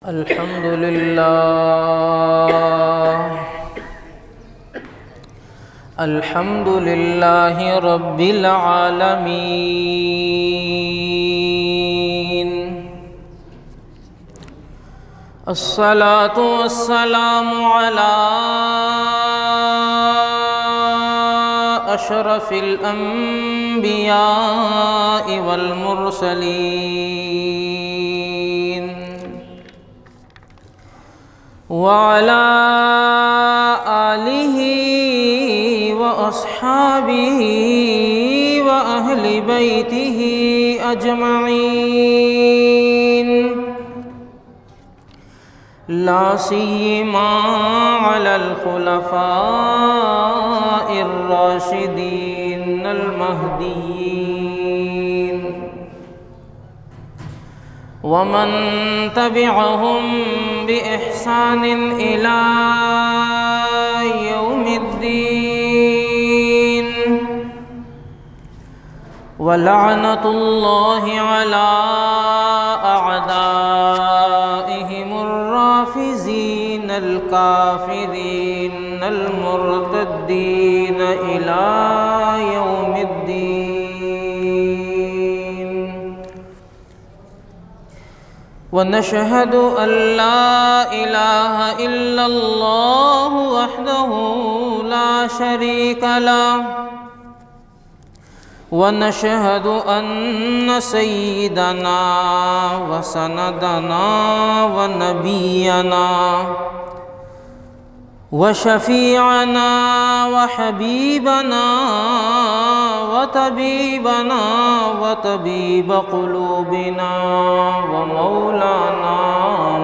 الحمد لله رب العالمين. الصلاة والسلام على أشرف الأنبياء والمرسلين وعلى آله وأصحابه وأهل بيته أجمعين، لا سيما على الخلفاء الراشدين المهديين ومن تبعهم بإحسان إلى يوم الدين، ولعنة الله على أعدائهم الرافزين الكافرين المرتدين إلى يوم الدين. ونشهد أن لا إله إلا الله وحده لا شريك له، ونشهد أن سيدنا وسندنا ونبينا وشفيعنا وحبيبنا وطبيبنا وطبيب قلوبنا ومولانا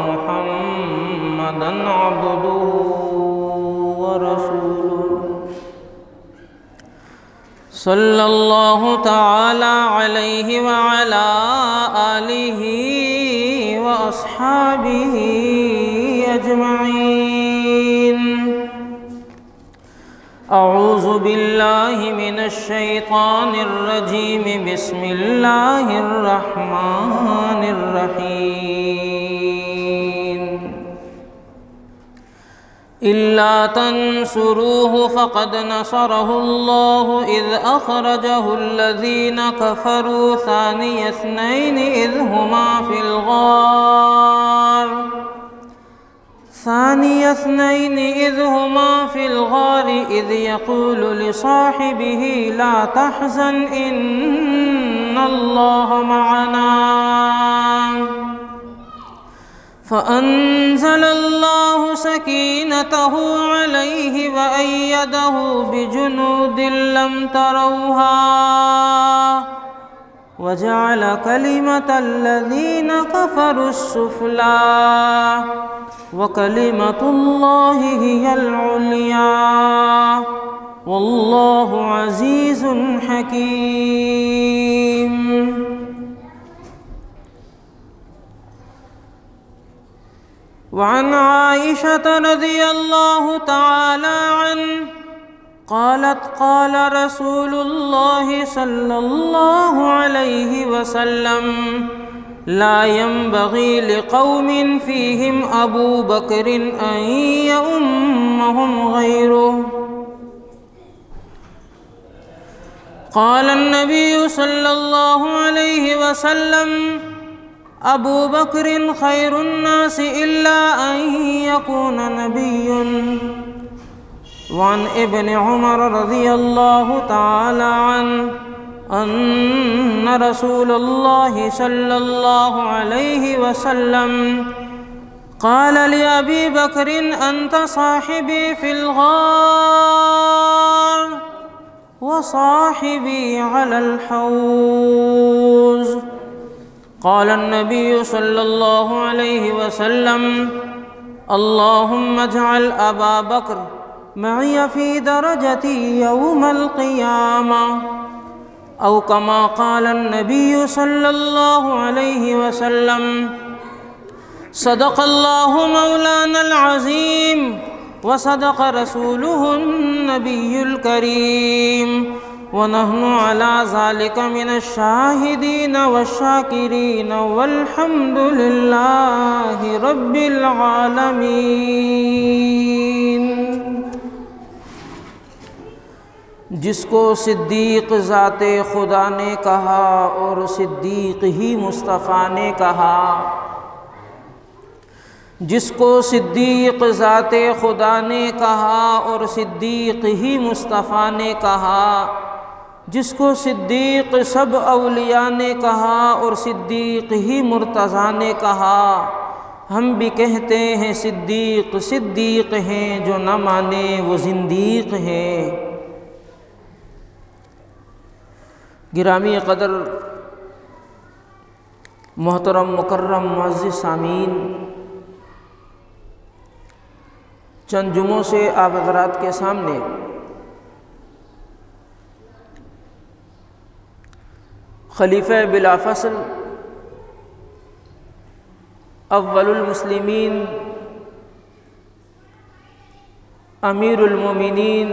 محمدًا عبده ورسوله، صلى الله تعالى عليه وعلى آله وأصحابه أجمعين. أعوذ بالله من الشيطان الرجيم. بسم الله الرحمن الرحيم. إلا تنصروه فقد نصره الله إذ أخرجه الذين كفروا ثاني اثنين إذ هما في الغار إذ يقول لصاحبه لا تحزن إن الله معنا، فأنزل الله سكينته عليه وأيده بجنود لم تروها وجعل كلمة الذين كفروا السفلى وكلمة الله هي العليا والله عزيز حكيم. وعن عائشة رضي الله تعالى عنه قالت قال رسول الله صلى الله عليه وسلم لا ينبغي لقوم فيهم أبو بكر أن يؤمهم غيره. قال النبي صلى الله عليه وسلم أبو بكر خير الناس إلا أن يكون نبي. وعن ابن عمر رضي الله تعالى عنه أن رسول الله صلى الله عليه وسلم قال لأبي بكر أنت صاحبي في الغار وصاحبي على الحوض. قال النبي صلى الله عليه وسلم اللهم اجعل أبا بكر معي في درجتي يوم القيامة، أو كما قال النبي صلى الله عليه وسلم. صدق الله مولانا العظيم وصدق رسوله النبي الكريم ونحن على ذلك من الشاهدين والشاكرين والحمد لله رب العالمين۔ جس کو صدیق ذات خدا نے کہا اور صدیق ہی مصطفیٰ نے کہا، جس کو صدیق ذات خدا نے کہا اور صدیق ہی مصطفیٰ نے کہا، جس کو صدیق سب اولیاء نے کہا اور صدیق ہی مرتضیٰ نے کہا، ہم بھی کہتے ہیں صدیق صدیق ہیں، جو نہ مانے وہ زندیق ہے۔ گرامی قدر محترم مکرم معزز سامعین، چند جمعوں سے آپ حضرات کے سامنے خلیفہ بلا فصل اول المسلمین امیر المومنین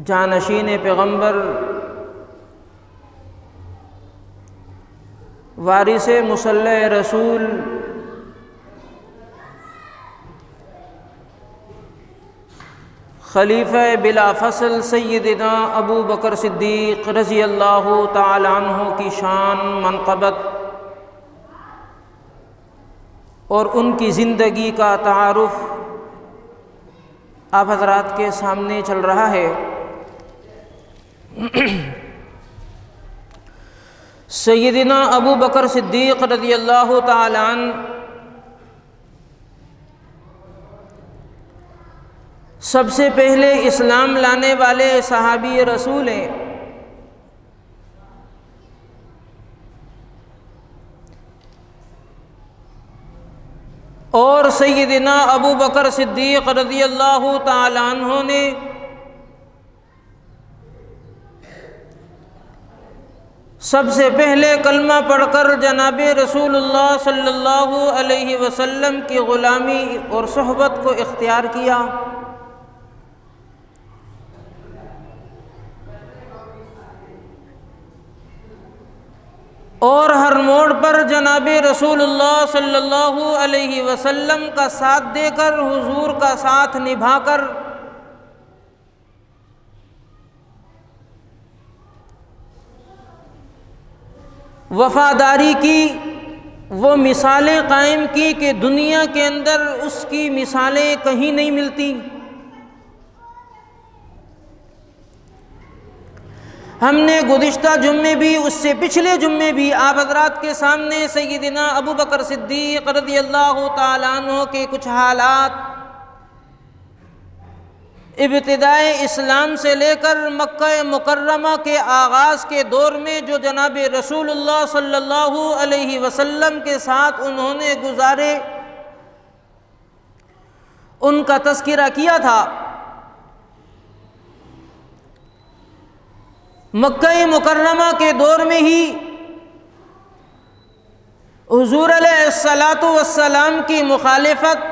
جانشین پیغمبر وارث مصلی رسول خلیفہ بلا فصل سیدنا ابو بکر صدیق رضی اللہ تعالی عنہ کی شان منقبت اور ان کی زندگی کا تعارف آپ حضرات کے سامنے چل رہا ہے۔ سیدنا ابو بکر صدیق رضی اللہ تعالی عنہ سب سے پہلے اسلام لانے والے صحابی رسول ہیں، اور سیدنا ابو بکر صدیق رضی اللہ تعالی عنہ نے سب سے پہلے کلمہ پڑھ کر جناب رسول اللہ صلی اللہ علیہ وسلم کی غلامی اور صحبت کو اختیار کیا، اور ہر موڑ پر جناب رسول اللہ صلی اللہ علیہ وسلم کا ساتھ دے کر، حضور کا ساتھ نبھا کر وفاداری کی، وہ مثالیں قائم کی کہ دنیا کے اندر اس کی مثالیں کہیں نہیں ملتی۔ ہم نے گزشتہ جمعے بھی، اس سے پچھلے جمعے بھی آپ حضرات کے سامنے سیدنا ابو بکر صدیق رضی اللہ تعالی عنہ کے کچھ حالات ابتدائے اسلام سے لے کر مکہ مکرمہ کے آغاز کے دور میں جو جناب رسول اللہ صلی اللہ علیہ وسلم کے ساتھ انہوں نے گزارے، ان کا تذکرہ کیا تھا۔ مکہ مکرمہ کے دور میں ہی حضور علیہ السلام کی مخالفت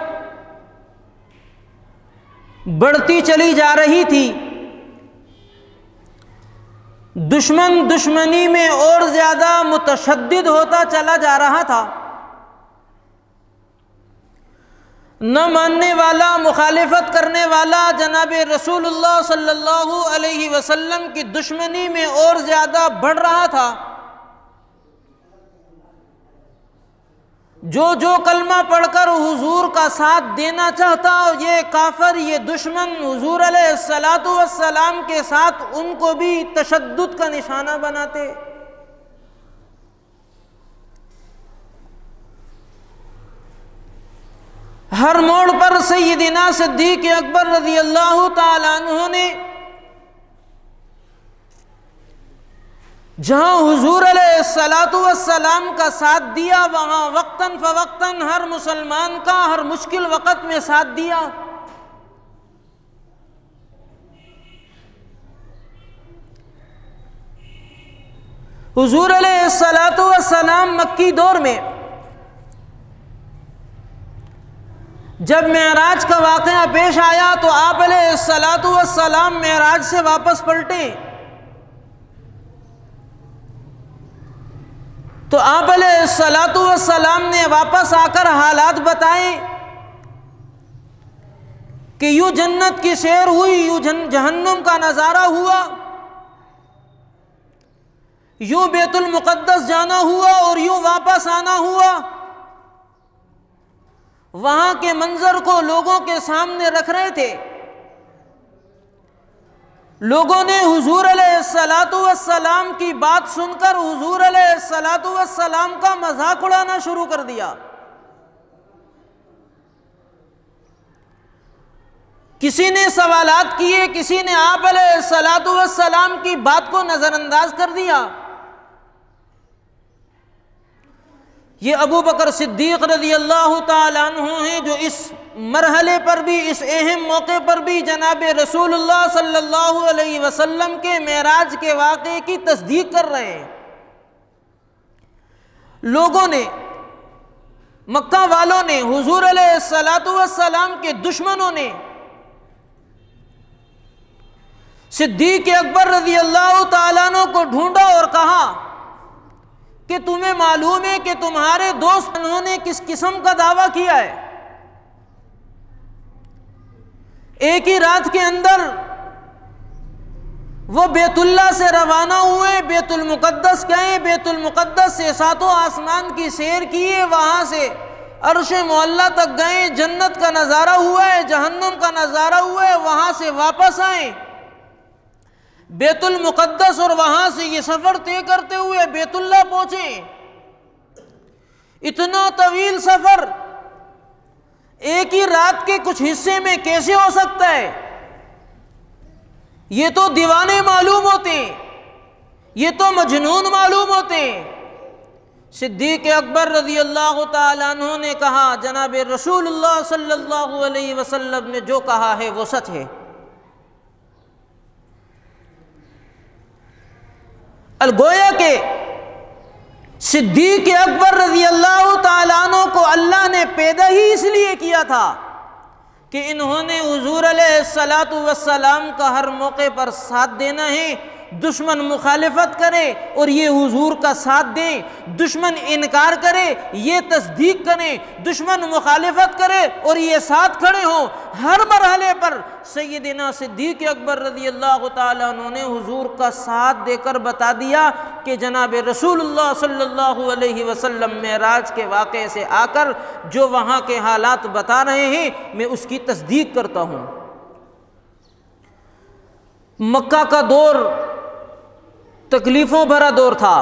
بڑھتی چلی جا رہی تھی، دشمن دشمنی میں اور زیادہ متشدد ہوتا چلا جا رہا تھا، نہ ماننے والا، مخالفت کرنے والا جناب رسول اللہ صلی اللہ علیہ وسلم کی دشمنی میں اور زیادہ بڑھ رہا تھا۔ جو کلمہ پڑھ کر حضور کا ساتھ دینا چاہتا، یہ کافر، یہ دشمن حضور علیہ السلام کے ساتھ ان کو بھی تشدد کا نشانہ بناتے۔ ہر موڑ پر سیدنا صدیق اکبر رضی اللہ تعالی عنہ نے جہاں حضور علیہ السلام کا ساتھ دیا، وہاں وقتاً فوقتاً ہر مسلمان کا ہر مشکل وقت میں ساتھ دیا۔ حضور علیہ السلام مکی دور میں جب معراج کا واقعہ پیش آیا تو آپ علیہ الصلاۃ والسلام معراج سے واپس پلٹے، تو آپ علیہ الصلاۃ والسلام نے واپس آ کر حالات بتائے کہ یوں جنت کی سیر ہوئی، یوں جہنم کا نظارہ ہوا، یوں بیت المقدس جانا ہوا اور یوں واپس آنا ہوا۔ وہاں کے منظر کو لوگوں کے سامنے رکھ رہے تھے۔ لوگوں نے حضور علیہ الصلاۃ والسلام کی بات سن کر حضور علیہ الصلاۃ والسلام کا مذاق اڑانا شروع کر دیا۔ کسی نے سوالات کیے، کسی نے آپ علیہ الصلاۃ والسلام کی بات کو نظر انداز کر دیا۔ یہ ابو بکر صدیق رضی اللہ تعالیٰ عنہ ہیں جو اس مرحلے پر بھی، اس اہم موقع پر بھی جناب رسول اللہ صلی اللہ علیہ وسلم کے معراج کے واقعے کی تصدیق کر رہے ہیں۔ لوگوں نے، مکہ والوں نے، حضور علیہ الصلاۃ والسلام کے دشمنوں نے صدیق اکبر رضی اللہ تعالیٰ عنہ کو ڈھونڈا اور کہا کہ تمہیں معلوم ہے کہ تمہارے دوست انہوں نے کس قسم کا دعویٰ کیا ہے؟ ایک ہی رات کے اندر وہ بیت اللہ سے روانہ ہوئے، بیت المقدس گئے، بیت المقدس سے ساتوں آسمان کی سیر کیے، وہاں سے عرش معلیٰ تک گئے، جنت کا نظارہ ہوا ہے، جہنم کا نظارہ ہوا ہے، وہاں سے واپس آئے بیت المقدس، اور وہاں سے یہ سفر طے کرتے ہوئے بیت اللہ پہنچے۔ اتنا طویل سفر ایک ہی رات کے کچھ حصے میں کیسے ہو سکتا ہے؟ یہ تو دیوانے معلوم ہوتے ہیں، یہ تو مجنون معلوم ہوتے ہیں۔ صدیق اکبر رضی اللہ تعالیٰ عنہ نے کہا جناب رسول اللہ صلی اللہ علیہ وسلم نے جو کہا ہے وہ سچ ہے۔ الگویا کہ صدیق اکبر رضی اللہ تعالیٰ عنہ کو اللہ نے پیدا ہی اس لیے کیا تھا کہ انہوں نے حضور علیہ الصلاۃ والسلام کا ہر موقع پر ساتھ دینا ہے۔ دشمن مخالفت کرے اور یہ حضور کا ساتھ دیں، دشمن انکار کرے یہ تصدیق کریں، دشمن مخالفت کرے اور یہ ساتھ کھڑے ہوں۔ ہر مرحلے پر سیدنا صدیق اکبر رضی اللہ تعالیٰ عنہ نے حضور کا ساتھ دے کر بتا دیا کہ جناب رسول اللہ صلی اللہ علیہ وسلم معراج کے واقعے سے آ کر جو وہاں کے حالات بتا رہے ہیں میں اس کی تصدیق کرتا ہوں۔ مکہ کا دور تکلیفوں بھرا دور تھا۔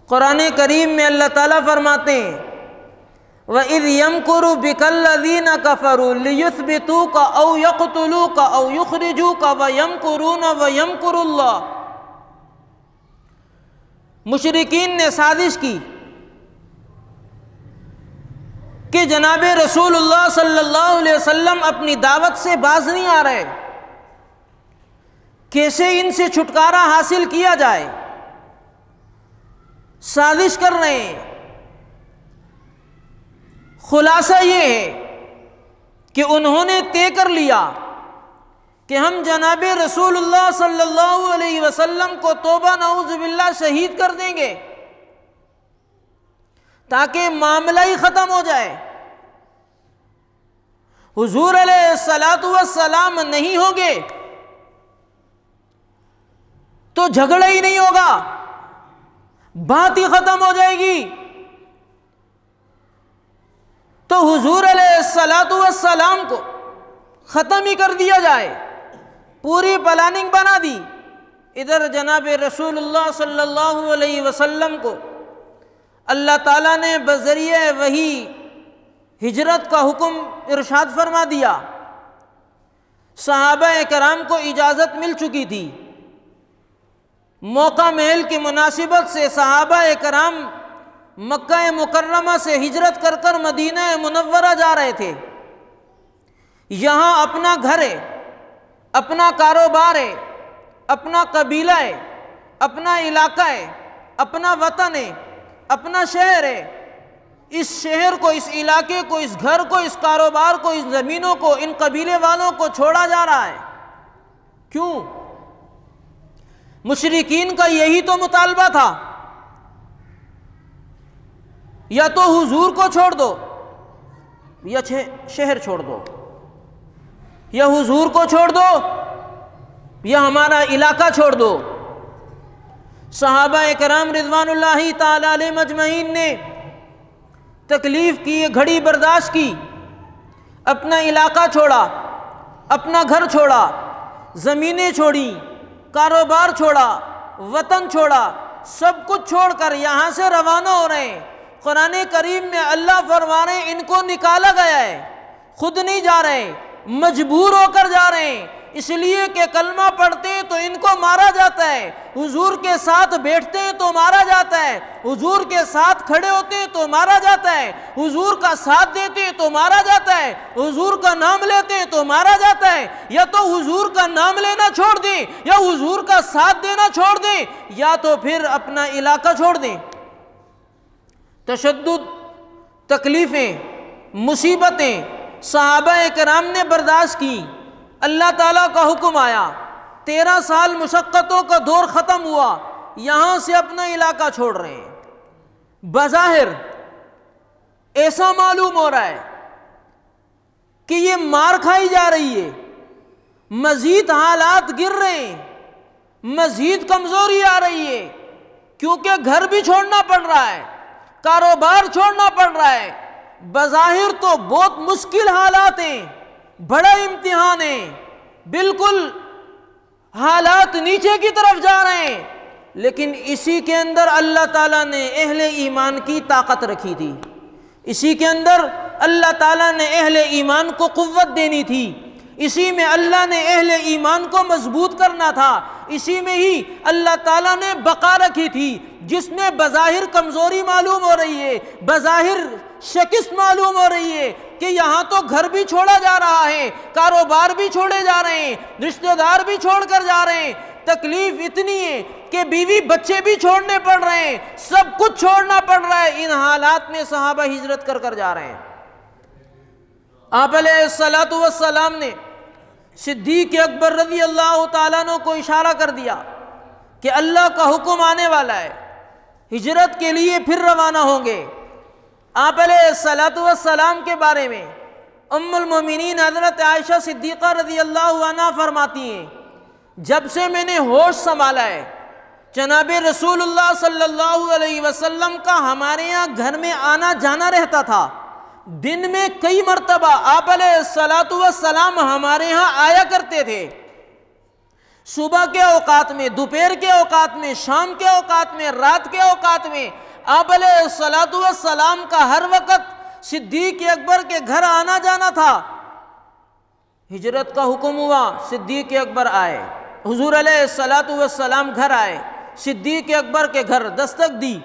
قرآن کریم میں اللہ تعالیٰ فرماتے ہیں وَإِذْ يَمْكُرُ بِكَ الَّذِينَ كَفَرُوا لِيُثْبِتُوكَ أَوْ يَقْتُلُوكَ أَوْ يُخْرِجُوكَ وَيَمْكُرُونَ وَيَمْكُرُ اللَّهُ۔ مشرکین نے سازش کی کہ جناب رسول اللہ صلی اللہ علیہ وسلم اپنی دعوت سے باز نہیں آ رہے، کیسے ان سے چھٹکارا حاصل کیا جائے۔ سازش کر رہے ہیں۔ خلاصہ یہ ہے کہ انہوں نے طے کر لیا کہ ہم جناب رسول اللہ صلی اللہ علیہ وسلم کو توبہ نعوذ باللہ شہید کر دیں گے تاکہ معاملہ ہی ختم ہو جائے۔ حضور علیہ الصلاۃ والسلام نہیں ہوں گے تو جھگڑا ہی نہیں ہوگا، بات ہی ختم ہو جائے گی۔ تو حضور علیہ الصلاۃ والسلام کو ختم ہی کر دیا جائے، پوری پلاننگ بنا دی۔ ادھر جناب رسول اللہ صلی اللہ علیہ وسلم کو اللہ تعالیٰ نے بذریعہ وحی ہجرت کا حکم ارشاد فرما دیا۔ صحابہ کرام کو اجازت مل چکی تھی، موقع محل کی مناسبت سے صحابہ کرام مکہ مکرمہ سے ہجرت کر کر مدینہ منورہ جا رہے تھے۔ یہاں اپنا گھر ہے، اپنا کاروبار ہے، اپنا قبیلہ ہے، اپنا علاقہ ہے، اپنا وطن ہے، اپنا شہر ہے۔ اس شہر کو، اس علاقے کو، اس گھر کو، اس کاروبار کو، اس زمینوں کو، ان قبیلے والوں کو چھوڑا جا رہا ہے؟ کیوں؟ مشرکین کا یہی تو مطالبہ تھا، یا تو حضور کو چھوڑ دو یا شہر چھوڑ دو، یا حضور کو چھوڑ دو یا ہمارا علاقہ چھوڑ دو۔ صحابہ کرام رضوان اللہ تعالی علیہ مجمعین نے تکلیف کی، گھڑی برداشت کی، اپنا علاقہ چھوڑا، اپنا گھر چھوڑا، زمینیں چھوڑی، کاروبار چھوڑا، وطن چھوڑا، سب کچھ چھوڑ کر یہاں سے روانہ ہو رہے ہیں۔ قرآن کریم میں اللہ فرما رہے ہیں ان کو نکالا گیا ہے، خود نہیں جا رہے، مجبور ہو کر جا رہے ہیں، اس لیے کہ کلمہ پڑھتے ہیں تو ان کو مارا جاتا ہے، حضور کے ساتھ بیٹھتے ہیں تو مارا جاتا ہے، حضور کے ساتھ کھڑے ہوتے ہیں تو مارا جاتا ہے، حضور کا ساتھ دیتے ہیں تو مارا جاتا ہے، حضور کا نام لیتے ہیں تو مارا جاتا ہے۔ یا تو حضور کا نام لینا چھوڑ دیں، یا حضور کا ساتھ دینا چھوڑ دیں، یا تو پھر اپنا علاقہ چھوڑ دیں۔ تشدد، تکلیفیں، مصیبتیں صحابہ کرام نے برداشت کی، اللہ تعالیٰ کا حکم آیا، 13 سال مشقتوں کا دور ختم ہوا، یہاں سے اپنا علاقہ چھوڑ رہے ہیں۔ بظاہر ایسا معلوم ہو رہا ہے کہ یہ مار کھائی جا رہی ہے، مزید حالات گر رہے ہیں، مزید کمزوری آ رہی ہے، کیونکہ گھر بھی چھوڑنا پڑ رہا ہے، کاروبار چھوڑنا پڑ رہا ہے۔ بظاہر تو بہت مشکل حالات ہیں، بڑا امتحان ہے، بالکل حالات نیچے کی طرف جا رہے ہیں، لیکن اسی کے اندر اللہ تعالیٰ نے اہل ایمان کی طاقت رکھی تھی، اسی کے اندر اللہ تعالیٰ نے اہل ایمان کو قوت دینی تھی، اسی میں اللہ نے اہل ایمان کو مضبوط کرنا تھا، اسی میں ہی اللہ تعالیٰ نے بقا رکھی تھی۔ جس میں بظاہر کمزوری معلوم ہو رہی ہے، بظاہر شکست معلوم ہو رہی ہے کہ یہاں تو گھر بھی چھوڑا جا رہا ہے، کاروبار بھی چھوڑے جا رہے ہیں، رشتہ دار بھی چھوڑ کر جا رہے ہیں، تکلیف اتنی ہے کہ بیوی بچے بھی چھوڑنے پڑ رہے ہیں، سب کچھ چھوڑنا پڑ رہا ہے۔ ان حالات میں صحابہ ہجرت کر کر جا رہے ہیں۔ آپ علیہ الصلوۃ والسلام نے صدیق اکبر رضی اللہ تعالیٰ عنہ کو اشارہ کر دیا کہ اللہ کا حکم آنے والا ہے، ہجرت کے لیے پھر روانہ ہوں گے۔ آپ علیہ الصلوۃ والسلام کے بارے میں ام المومنین حضرت عائشہ صدیقہ رضی اللہ عنہا فرماتی ہیں، جب سے میں نے ہوش سنبھالا ہے، جناب رسول اللہ صلی اللہ علیہ وسلم کا ہمارے یہاں گھر میں آنا جانا رہتا تھا، دن میں کئی مرتبہ آپ علیہ الصلوۃ والسلام ہمارے ہاں آیا کرتے تھے، صبح کے اوقات میں، دوپہر کے اوقات میں، شام کے اوقات میں، رات کے اوقات میں آپ علیہ الصلوۃ والسلام کا ہر وقت صدیق اکبر کے گھر آنا جانا تھا۔ ہجرت کا حکم ہوا، صدیق اکبر آئے، حضور علیہ الصلوۃ والسلام گھر آئے، صدیق اکبر کے گھر دستک دی،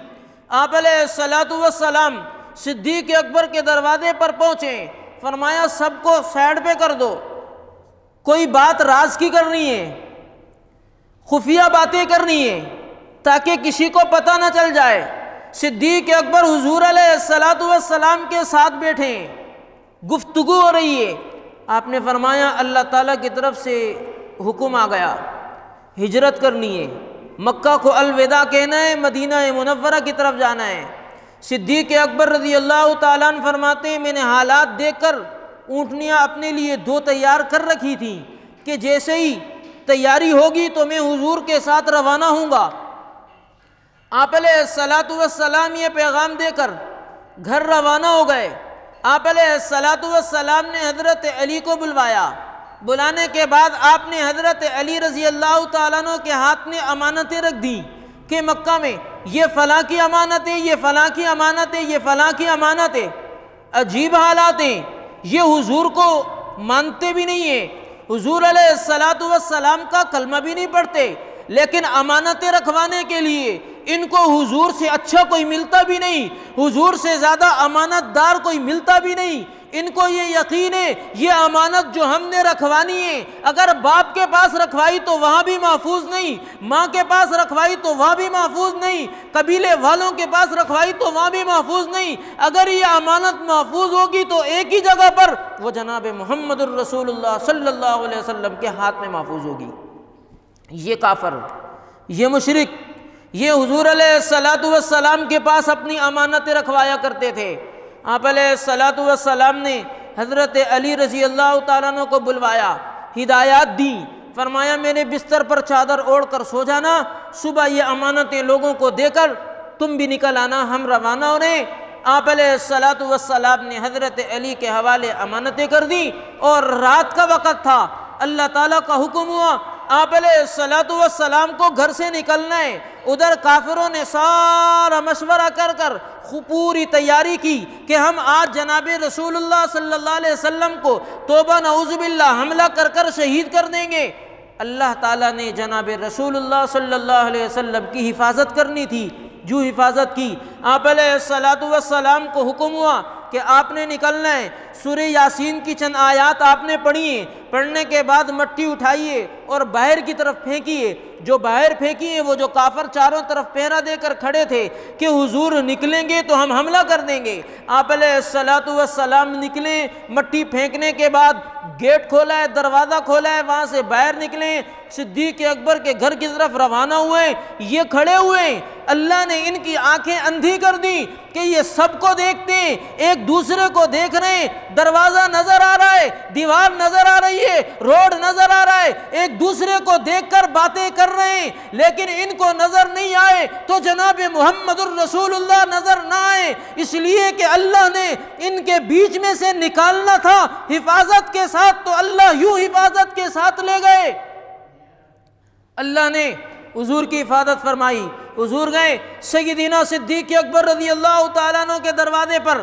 آپ علیہ الصلوۃ والسلام صدیق اکبر کے دروازے پر پہنچے، فرمایا سب کو سائڈ پہ کر دو، کوئی بات راز کی کرنی ہے، خفیہ باتیں کرنی ہے تاکہ کسی کو پتہ نہ چل جائے۔ صدیق اکبر حضور علیہ الصلوۃ والسلام کے ساتھ بیٹھے ہیں، گفتگو ہو رہی ہے، آپ نے فرمایا اللہ تعالیٰ کی طرف سے حکم آ گیا، ہجرت کرنی ہے، مکہ کو الوداع کہنا ہے، مدینہ منورہ کی طرف جانا ہے۔ صدیق اکبر رضی اللہ تعالیٰ عنہ فرماتے ہیں میں نے حالات دیکھ کر اونٹنیاں اپنے لیے 2 تیار کر رکھی تھیں کہ جیسے ہی تیاری ہوگی تو میں حضور کے ساتھ روانہ ہوں گا۔ آپ علیہ الصلوۃ والسلام یہ پیغام دے کر گھر روانہ ہو گئے۔ آپ علیہ الصلوۃ والسلام نے حضرت علی کو بلوایا، بلانے کے بعد آپ نے حضرت علی رضی اللہ تعالیٰ عنہ کے ہاتھ میں امانتیں رکھ دیں کہ مکہ میں یہ فلاں کی امانت ہے، یہ فلاں کی امانت ہے، یہ فلاں کی امانت ہے۔ عجیب حالات ہیں، یہ حضور کو مانتے بھی نہیں ہیں، حضور علیہ الصلوۃ والسلام کا کلمہ بھی نہیں پڑھتے، لیکن امانتیں رکھوانے کے لیے ان کو حضور سے اچھا کوئی ملتا بھی نہیں، حضور سے زیادہ امانت دار کوئی ملتا بھی نہیں، ان کو یہ یقین ہے یہ امانت جو ہم نے رکھوانی ہے، اگر باپ کے پاس رکھوائی تو وہاں بھی محفوظ نہیں، ماں کے پاس رکھوائی تو وہاں بھی محفوظ نہیں، قبیلے والوں کے پاس رکھوائی تو وہاں بھی محفوظ نہیں، اگر یہ امانت محفوظ ہوگی تو ایک ہی جگہ پر وہ جناب محمد الرسول اللہ صلی اللہ علیہ وسلم کے ہاتھ میں محفوظ ہوگی۔ یہ کافر، یہ مشرک، یہ حضور علیہ الصلوۃ والسلام کے پاس اپنی امانتیں رکھوایا کرتے تھے۔ آپ علیہ الصلوۃ والسلام نے حضرت علی رضی اللہ تعالیٰ عنہ کو بلوایا، ہدایات دی، فرمایا میرے بستر پر چادر اوڑھ کر سو جانا، صبح یہ امانتیں لوگوں کو دے کر تم بھی نکل آنا، ہم روانہ ہو رہے ہیں۔ آپ علیہ الصلوۃ والسلام نے حضرت علی کے حوالے امانتیں کر دی، اور رات کا وقت تھا، اللہ تعالیٰ کا حکم ہوا آپ علیہ الصلوۃ والسلام کو گھر سے نکلنا ہے۔ ادھر کافروں نے سارا مشورہ کر کر پوری تیاری کی کہ ہم آج جناب رسول اللہ صلی اللہ علیہ وسلم کو توبہ نعوذ باللہ حملہ کر کر شہید کر دیں گے۔ اللہ تعالیٰ نے جناب رسول اللہ صلی اللہ علیہ وسلم کی حفاظت کرنی تھی، جو حفاظت کی۔ آپ علیہ الصلوۃ والسلام کو حکم ہوا کہ آپ نے نکلنا ہے، سورہ یاسین کی چند آیات آپ نے پڑھی ہیں، پڑھنے کے بعد مٹی اٹھائیے اور باہر کی طرف پھینکیے۔ جو باہر پھینکیے وہ جو کافر چاروں طرف پہرا دے کر کھڑے تھے کہ حضور نکلیں گے تو ہم حملہ کر دیں گے۔ آپ علیہ الصلوۃ والسلام نکلے، مٹی پھینکنے کے بعد گیٹ کھولا ہے، دروازہ کھولا ہے، وہاں سے باہر نکلے، صدیق اکبر کے گھر کی طرف روانہ ہوئے۔ یہ کھڑے ہوئے، اللہ نے ان کی آنکھیں اندھی کر دی کہ یہ سب کو دیکھتے ہیں، ایک دوسرے کو دیکھ رہے ہیں، دروازہ نظر آ رہا ہے، دیوار نظر آ رہی ہے، روڈ نظر آ رہا ہے، ایک دوسرے کو دیکھ کر باتیں کر رہے ہیں، لیکن ان کو نظر نہیں آئے تو جناب محمد الرسول اللہ نظر نہ آئے، اس لیے کہ اللہ نے ان کے بیچ میں سے نکالنا تھا حفاظت کے ساتھ، تو اللہ یوں حفاظت کے ساتھ لے گئے۔ اللہ نے حضور کی حفاظت فرمائی، حضور گئے، سیدنا صدیق اکبر رضی اللہ تعالیٰ عنہ کے دروازے پر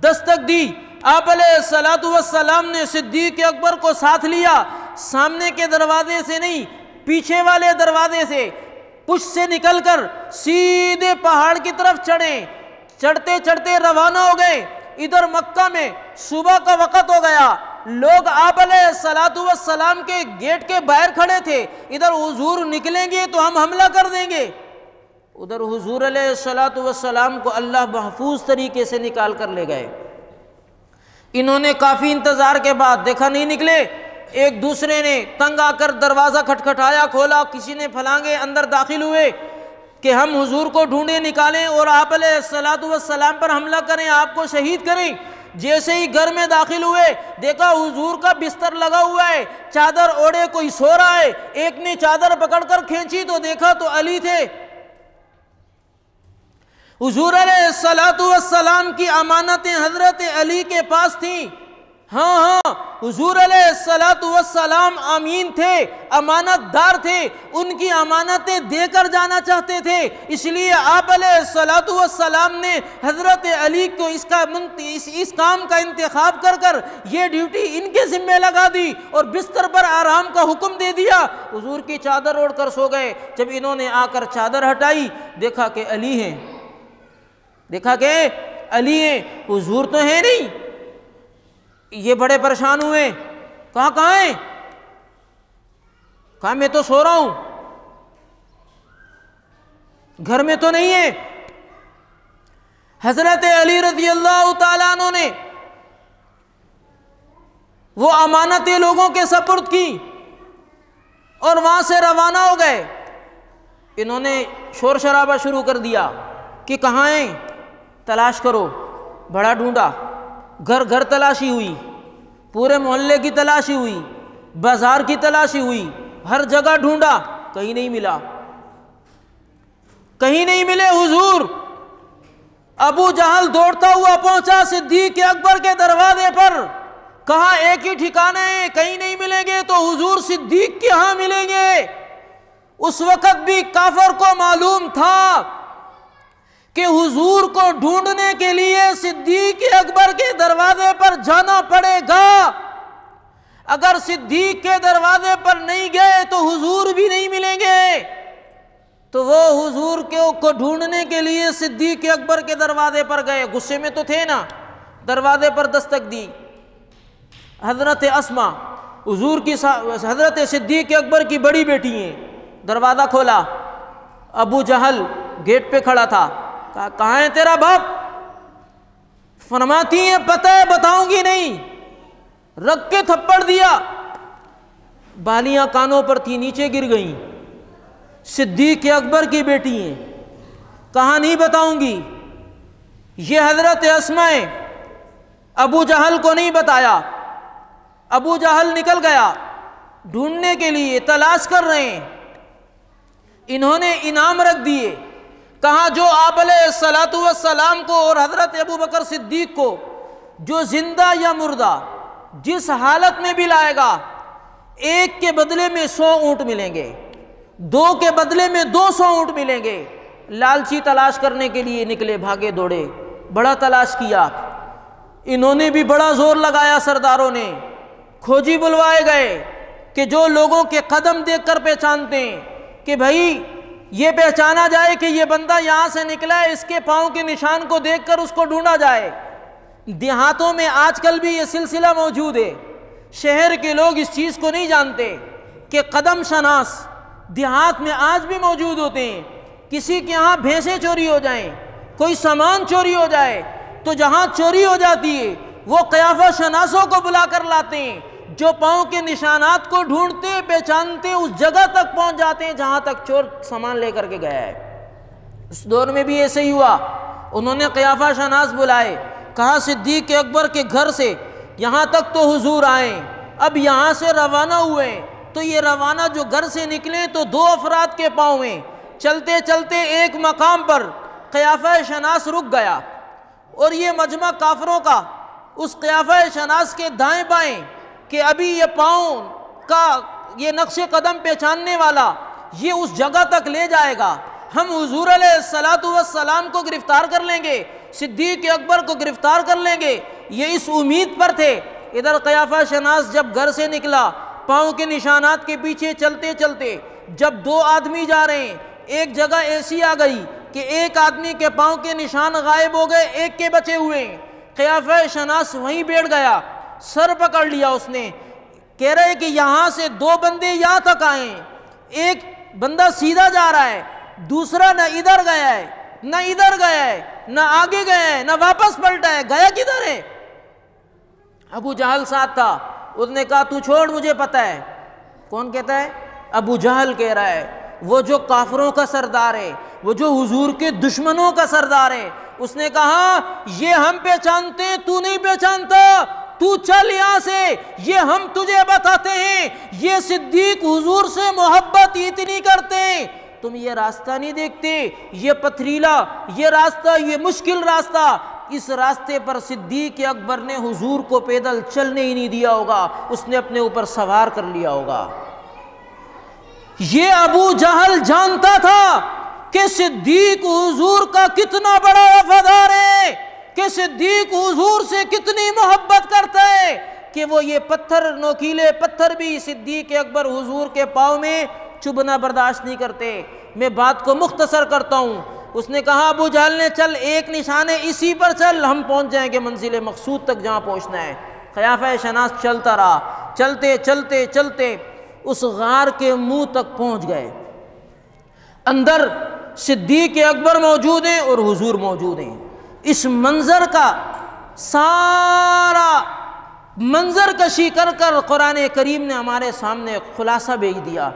دستک دی۔ آپ علیہ الصلوۃ والسلام نے صدیق اکبر کو ساتھ لیا، سامنے کے دروازے سے نہیں، پیچھے والے دروازے سے، پش سے نکل کر سیدھے پہاڑ کی طرف چڑھے، چڑھتے چڑھتے روانہ ہو گئے۔ ادھر مکہ میں صبح کا وقت ہو گیا، لوگ آپ علیہ الصلوۃ والسلام کے گیٹ کے باہر کھڑے تھے، ادھر حضور نکلیں گے تو ہم حملہ کر دیں گے، ادھر حضور علیہ الصلوۃ والسلام کو اللہ محفوظ طریقے سے نکال کر لے گئے۔ انہوں نے کافی انتظار کے بعد دیکھا نہیں نکلے، ایک دوسرے نے تنگ آ کر دروازہ کھٹکھٹایا، کھولا، کسی نے پھلانگے اندر داخل ہوئے کہ ہم حضور کو ڈھونڈیں نکالیں اور آپ علیہ الصلوۃ والسلام پر حملہ کریں، آپ کو شہید کریں۔ جیسے ہی گھر میں داخل ہوئے دیکھا حضور کا بستر لگا ہوا ہے، چادر اوڑھے کوئی سو رہا ہے، ایک نے چادر پکڑ کر کھینچی تو دیکھا تو علی تھے۔ حضور علیہ الصلوۃ والسلام کی امانتیں حضرت علی کے پاس تھیں۔ ہاں حضور علیہ الصلوۃ والسلام امین تھے، امانت دار تھے، ان کی امانتیں دے کر جانا چاہتے تھے، اس لیے آپ علیہ الصلوۃ والسلام نے حضرت علی کو اس کام کا انتخاب کر کر یہ ڈیوٹی ان کے ذمہ لگا دی اور بستر پر آرام کا حکم دے دیا۔ حضور کی چادر اوڑھ کر سو گئے۔ جب انہوں نے آ کر چادر ہٹائی دیکھا کہ علی ہیں، دیکھا کہ علی ہیں، حضور تو ہے نہیں۔ یہ بڑے پریشان ہوئے، کہاں ہیں؟ کہا میں تو سو رہا ہوں، گھر میں تو نہیں ہے۔ حضرت علی رضی اللہ تعالیٰ عنہ نے وہ امانتیں لوگوں کے سپرد کی اور وہاں سے روانہ ہو گئے۔ انہوں نے شور شرابہ شروع کر دیا کہ کہاں ہیں، تلاش کرو، بڑا ڈھونڈا، گھر گھر تلاشی ہوئی، پورے محلے کی تلاشی ہوئی، بازار کی تلاشی ہوئی، ہر جگہ ڈھونڈا، کہیں نہیں ملا، کہیں نہیں ملے حضور۔ ابو جہل دوڑتا ہوا پہنچا صدیق اکبر کے دروازے پر، کہا ایک ہی ٹھکانا ہے، کہیں نہیں ملیں گے تو حضور صدیق کے ہاں ملیں گے۔ اس وقت بھی کافر کو معلوم تھا کہ حضور کو ڈھونڈنے کے لیے صدیق اکبر کے دروازے پر جانا پڑے گا، اگر صدیق کے دروازے پر نہیں گئے تو حضور بھی نہیں ملیں گے۔ تو وہ حضور کو ڈھونڈنے کے لیے صدیق اکبر کے دروازے پر گئے، غصے میں تو تھے نا، دروازے پر دستک دی، حضرت اسما حضور کی حضرت صدیق اکبر کی بڑی بیٹی ہیں، دروازہ کھولا، ابو جہل گیٹ پہ کھڑا تھا، کہا کہاں ہے تیرا باپ؟ فرماتی ہیں پتہ ہے بتاؤں گی نہیں، رکھ کے تھپڑ دیا، بالیاں کانوں پر تھی نیچے گر گئیں، صدیق اکبر کی بیٹی ہیں، کہاں نہیں بتاؤں گی۔ یہ حضرت اسماء ابو جہل کو نہیں بتایا، ابو جہل نکل گیا ڈھونڈنے کے لیے، تلاش کر رہے ہیں، انہوں نے انعام رکھ دیے، کہا جو آپ علیہ الصلاۃ والسلام کو اور حضرت ابو بکر صدیق کو جو زندہ یا مردہ جس حالت میں بھی لائے گا، ایک کے بدلے میں 100 اونٹ ملیں گے، 2 کے بدلے میں 200 اونٹ ملیں گے۔ لالچی تلاش کرنے کے لیے نکلے، بھاگے دوڑے، بڑا تلاش کیا، انہوں نے بھی بڑا زور لگایا، سرداروں نے کھوجی بلوائے گئے کہ جو لوگوں کے قدم دیکھ کر پہچانتے ہیں کہ بھائی یہ پہچانا جائے کہ یہ بندہ یہاں سے نکلا ہے، اس کے پاؤں کے نشان کو دیکھ کر اس کو ڈھونڈا جائے۔ دیہاتوں میں آج کل بھی یہ سلسلہ موجود ہے، شہر کے لوگ اس چیز کو نہیں جانتے کہ قدم شناس دیہات میں آج بھی موجود ہوتے ہیں۔ کسی کے ہاں بھینسیں چوری ہو جائیں، کوئی سامان چوری ہو جائے تو جہاں چوری ہو جاتی ہے وہ قیافہ شناسوں کو بلا کر لاتے ہیں، جو پاؤں کے نشانات کو ڈھونڈتے پہچانتے اس جگہ تک پہنچ جاتے ہیں جہاں تک چور سامان لے کر کے گیا ہے۔ اس دور میں بھی ایسے ہی ہوا، انہوں نے قیافہ شناس بلائے، کہا صدیق اکبر کے گھر سے یہاں تک تو حضور آئے، اب یہاں سے روانہ ہوئے، تو یہ روانہ جو گھر سے نکلے تو 2 افراد کے پاؤں میں چلتے چلتے ایک مقام پر قیافہ شناس رک گیا، اور یہ مجمع کافروں کا اس قیافہ شناس کے دائیں بائیں کہ ابھی یہ پاؤں کا یہ نقش قدم پہچاننے والا یہ اس جگہ تک لے جائے گا، ہم حضور علیہ الصلاۃ والسلام کو گرفتار کر لیں گے، صدیق اکبر کو گرفتار کر لیں گے، یہ اس امید پر تھے۔ ادھر قیافہ شناس جب گھر سے نکلا، پاؤں کے نشانات کے پیچھے چلتے چلتے جب 2 آدمی جا رہے ہیں، ایک جگہ ایسی آ گئی کہ ایک آدمی کے پاؤں کے نشان غائب ہو گئے، ایک کے بچے ہوئے ہیں، قیافہ شناس وہیں بیٹھ گیا، سر پکڑ لیا اس نے، کہہ رہے کہ یہاں سے 2 بندے یہاں تک آئے، ایک بندہ سیدھا جا رہا ہے، دوسرا نہ ادھر گیا ہے نہ ادھر گیا ہے، نہ آگے گیا ہے نہ واپس پلٹا ہے، گیا کدھر ہے؟ ابو جہل ساتھ تھا، اس نے کہا تو چھوڑ، مجھے پتہ ہے۔ کون کہتا ہے؟ ابو جہل کہہ رہا ہے، وہ جو کافروں کا سردار ہے، وہ جو حضور کے دشمنوں کا سردار ہے، اس نے کہا یہ ہم پہچانتے ہیں، تو نہیں پہچانتا، تو چل یہاں سے، یہ ہم تجھے بتاتے ہیں، یہ صدیق حضور سے محبت اتنی کرتے ہیں، تم یہ راستہ نہیں دیکھتے، یہ پتھریلا، یہ راستہ، یہ مشکل راستہ، اس راستے پر صدیق اکبر نے حضور کو پیدل چلنے ہی نہیں دیا ہوگا، اس نے اپنے اوپر سوار کر لیا ہوگا۔ یہ ابو جہل جانتا تھا کہ صدیق حضور کا کتنا بڑا وفادار ہے، کہ صدیق حضور سے کتنی محبت کرتا ہے، کہ وہ یہ پتھر، نوکیلے پتھر بھی صدیق اکبر حضور کے پاؤں میں چبھنا برداشت نہیں کرتے۔ میں بات کو مختصر کرتا ہوں، اس نے کہا ابو جہل نے چل ایک نشان ہے، اسی پر چل، ہم پہنچ جائیں گے منزل مقصود تک جہاں پہنچنا ہے۔ قیافہ شناس چلتا رہا، چلتے چلتے چلتے اس غار کے منہ تک پہنچ گئے، اندر صدیق اکبر موجود ہیں اور حضور موجود ہیں۔ اس منظر کا سارا منظر کشی کر کر قرآن کریم نے ہمارے سامنے خلاصہ بھیج دیا،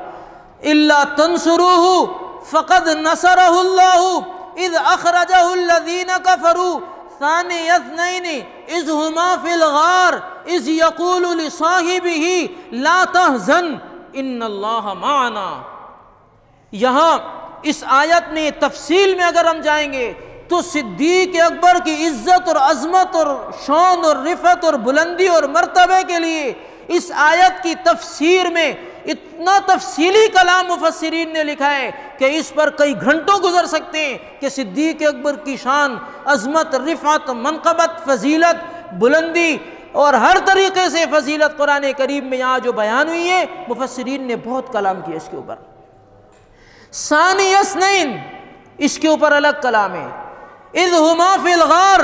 الا تنصروہ فقد نصرہ اللہ اذ اخرجہ الذین کفروا ثانی اثنین اذ ہما فی الغار اذ یقول لصاحبہ لا تحزن ان اللہ معنا۔ یہاں اس آیت میں تفصیل میں اگر ہم جائیں گے تو صدیق اکبر کی عزت اور عظمت اور شان اور رفعت اور بلندی اور مرتبے کے لیے اس آیت کی تفسیر میں اتنا تفصیلی کلام مفسرین نے لکھا ہے کہ اس پر کئی گھنٹوں گزر سکتے ہیں کہ صدیق اکبر کی شان، عظمت، رفعت، منقبت، فضیلت، بلندی اور ہر طریقے سے فضیلت قرآن کریم میں یہاں جو بیان ہوئی ہے، مفسرین نے بہت کلام کیا اس کے اوپر۔ ثانی اثنین، اس کے اوپر الگ کلام ہے۔ اذ ہما فی الغار،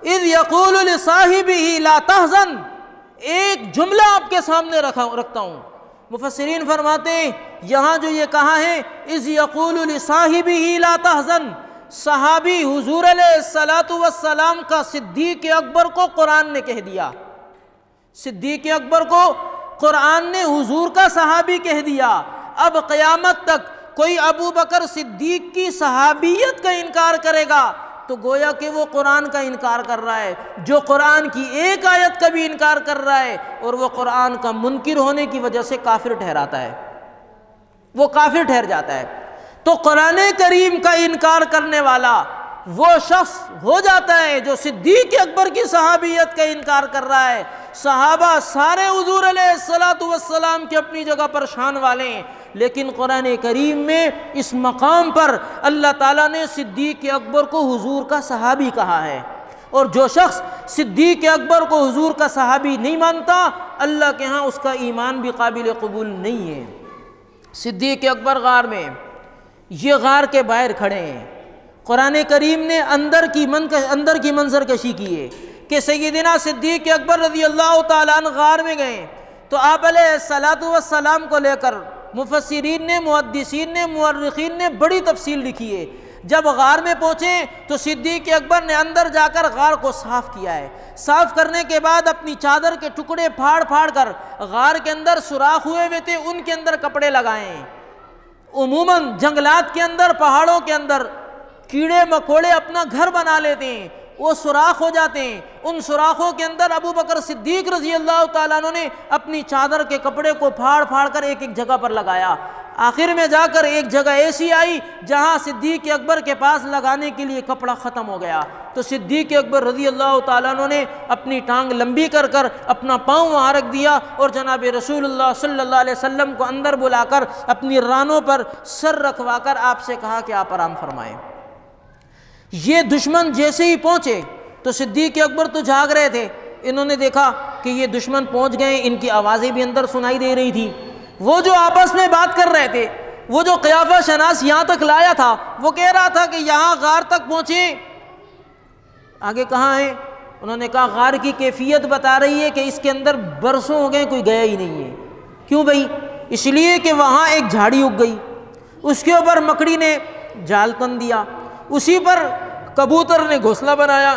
اذ یقول لصاحبہ لا تحزن، ایک جملہ آپ کے سامنے رکھتا ہوں۔ مفسرین فرماتے ہیں یہاں جو یہ کہا ہے اذ یقول لصاحبہ لا تحزن، صحابی حضور علیہ الصلاۃ والسلام کا صدیق اکبر کو قرآن نے کہہ دیا، صدیق اکبر کو قرآن نے حضور کا صحابی کہہ دیا۔ اب قیامت تک کوئی ابو بکر صدیق کی صحابیت کا انکار کرے گا تو گویا کہ وہ قرآن کا انکار کر رہا ہے، جو قرآن کی ایک آیت کا بھی انکار کر رہا ہے اور وہ قرآن کا منکر ہونے کی وجہ سے کافر ٹھہراتا ہے، وہ کافر ٹھہر جاتا ہے۔ تو قرآن کریم کا انکار کرنے والا وہ شخص ہو جاتا ہے جو صدیق اکبر کی صحابیت کا انکار کر رہا ہے۔ صحابہ سارے حضور علیہ الصلاۃ والسلام کی اپنی جگہ پر شان والے ہیں، لیکن قرآن کریم میں اس مقام پر اللہ تعالیٰ نے صدیق اکبر کو حضور کا صحابی کہا ہے، اور جو شخص صدیق اکبر کو حضور کا صحابی نہیں مانتا اللہ کے ہاں اس کا ایمان بھی قابل قبول نہیں ہے۔ صدیق اکبر غار میں، یہ غار کے باہر کھڑے ہیں، قرآن کریم نے اندر کی منظر کشی کی ہے کہ سیدنا صدیق اکبر رضی اللہ تعالیٰ عنہ غار میں گئے تو آپ علیہ الصلاۃ والسلام کو لے کر مفسرین نے، محدثین نے، مورخین نے بڑی تفصیل لکھی ہے۔ جب غار میں پہنچے تو صدیق اکبر نے اندر جا کر غار کو صاف کیا ہے، صاف کرنے کے بعد اپنی چادر کے ٹکڑے پھاڑ پھاڑ کر غار کے اندر سوراخ ہوئے ہوئے تھے ان کے اندر کپڑے لگائے ہیں۔ عموماً جنگلات کے اندر، پہاڑوں کے اندر کیڑے مکوڑے اپنا گھر بنا لیتے ہیں، وہ سوراخ ہو جاتے ہیں، ان سوراخوں کے اندر ابو بکر صدیق رضی اللہ تعالیٰ عنہ نے اپنی چادر کے کپڑے کو پھاڑ پھاڑ کر ایک ایک جگہ پر لگایا۔ آخر میں جا کر ایک جگہ ایسی آئی جہاں صدیق اکبر کے پاس لگانے کے لیے کپڑا ختم ہو گیا، تو صدیق اکبر رضی اللہ تعالیٰ عنہ نے اپنی ٹانگ لمبی کر کر اپنا پاؤں وہاں رکھ دیا اور جناب رسول اللہ صلی اللہ علیہ وسلم کو اندر بلا کر اپنی رانوں پر سر رکھوا کر آپ سے کہا کہ آپ آرام فرمائیں۔ یہ دشمن جیسے ہی پہنچے تو صدیق اکبر تو جاگ رہے تھے، انہوں نے دیکھا کہ یہ دشمن پہنچ گئے، ان کی آوازیں بھی اندر سنائی دے رہی تھی، وہ جو آپس میں بات کر رہے تھے، وہ جو قیافہ شناس یہاں تک لایا تھا وہ کہہ رہا تھا کہ یہاں غار تک پہنچے، آگے کہاں ہے؟ انہوں نے کہا غار کی کیفیت بتا رہی ہے کہ اس کے اندر برسوں ہو گئے کوئی گیا ہی نہیں ہے۔ کیوں بھائی؟ اس لیے کہ وہاں ایک جھاڑی اگ گئی، اس کے اوپر مکڑی نے جال تن دیا، اسی پر کبوتر نے گھونسلہ بنایا،